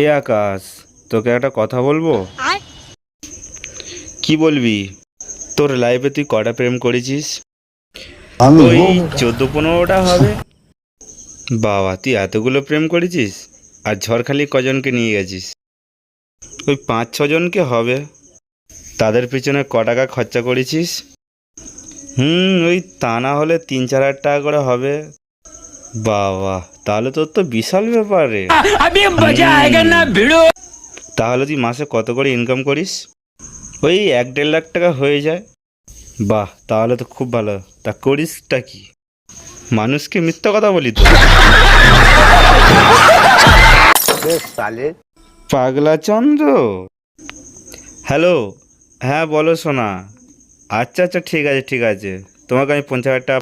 এ আকাশ, তোকে একটা কথা বলবো। কি বলবি? তোর লাইফে তুই কটা প্রেম করেছিস? আমি ওই 14-15টা হবে। বাবা, তুই এতগুলো প্রেম করেছিস? আর ঝড়খালি কজনকে নিয়ে গেছিস? ওই 5-6জনকে হবে। তাদের পিছনে ক টাকা খরচা করেছিস? ওই তা না হলে 3-4 হাজার টাকা করে হবে। বাবা, তাহলে তোর তো বিশাল ব্যাপার রে। তাহলে তুই মাসে কত করে ইনকাম করিস? ওই 1-1.5 লাখ টাকা হয়ে যায়। বাহ, তাহলে তো খুব ভালো। তা করিসটা কি? মানুষকে মিথ্যা কথা বলি তো? পাগলা চন্দ্র। হ্যালো। হ্যাঁ বলো সোনা। আচ্ছা আচ্ছা, ঠিক আছে ঠিক আছে। তোমাকে আমি 50,000 টাকা